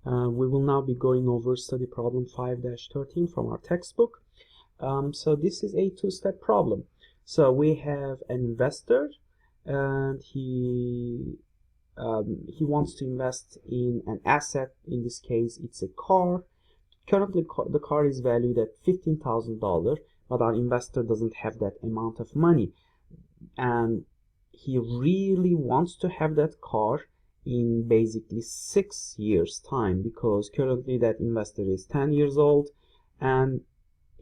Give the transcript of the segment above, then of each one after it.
We will now be going over study problem 5-13 from our textbook. So this is a two-step problem. So we have an investor, and he wants to invest in an asset. In this case, it's a car. Currently, the car is valued at $15,000, but our investor doesn't have that amount of money, and he really wants to have that car in basically 6 years time, because currently that investor is 10 years old and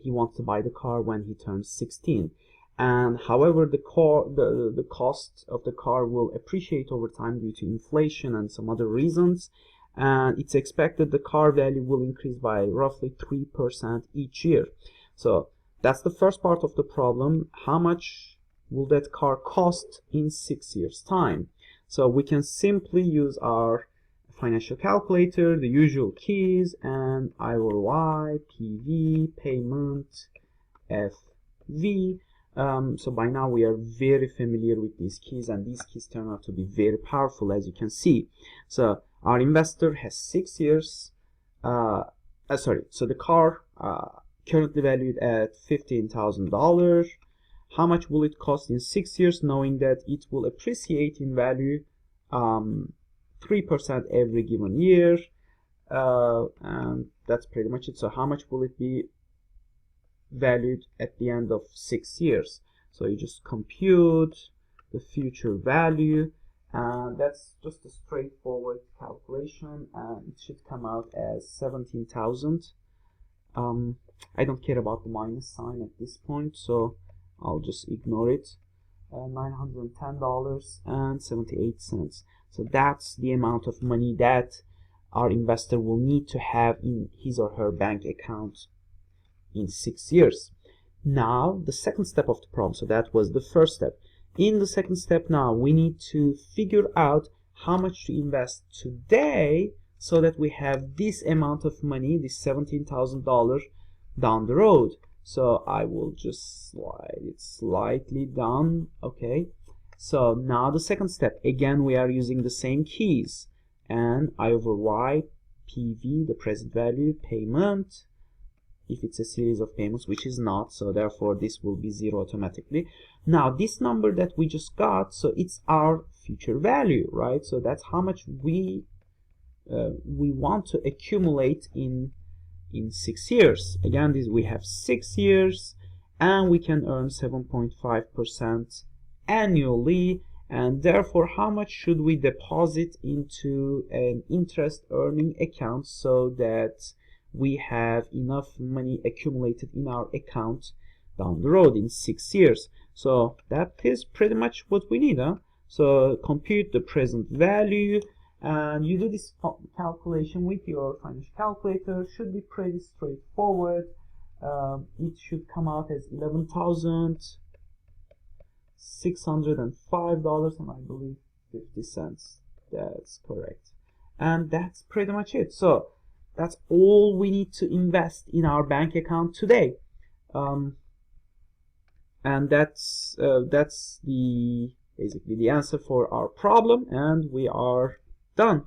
he wants to buy the car when he turns 16. And however, the cost of the car will appreciate over time due to inflation and some other reasons, and it's expected the car value will increase by roughly 3% each year. So that's the first part of the problem. How much will that car cost in 6 years time? So we can simply use our financial calculator, the usual keys, and I over Y, PV, payment, FV. So by now we are very familiar with these keys, and these keys turn out to be very powerful, as you can see. So our investor has 6 years. So the car currently valued at $15,000. How much will it cost in 6 years, knowing that it will appreciate in value 3% every given year, and that's pretty much it. So how much will it be valued at the end of 6 years? So you just compute the future value, and that's just a straightforward calculation, and it should come out as 17,000. I don't care about the minus sign at this point, so I'll just ignore it. $910.78. So that's the amount of money that our investor will need to have in his or her bank account in 6 years. Now the second step of the problem, so that was the first step. In the second step now, we need to figure out how much to invest today so that we have this amount of money, this $17,000, down the road. So I will just slide it slightly down. Okay, so now the second step, again we are using the same keys, and I over Y, PV, the present value, payment, if it's a series of payments, which is not, so therefore this will be 0 automatically. Now this number that we just got, so it's our future value, right? So that's how much we want to accumulate in 6 years. Again, we have 6 years, and we can earn 7.5% annually, and therefore how much should we deposit into an interest earning account so that we have enough money accumulated in our account down the road in 6 years? So that is pretty much what we need, huh? So compute the present value, and you do this calculation with your financial calculator. Should be pretty straightforward. It should come out as $11,605 and I believe 50 cents. That's correct, and that's pretty much it. So that's all we need to invest in our bank account today, and that's basically the answer for our problem, and we are done.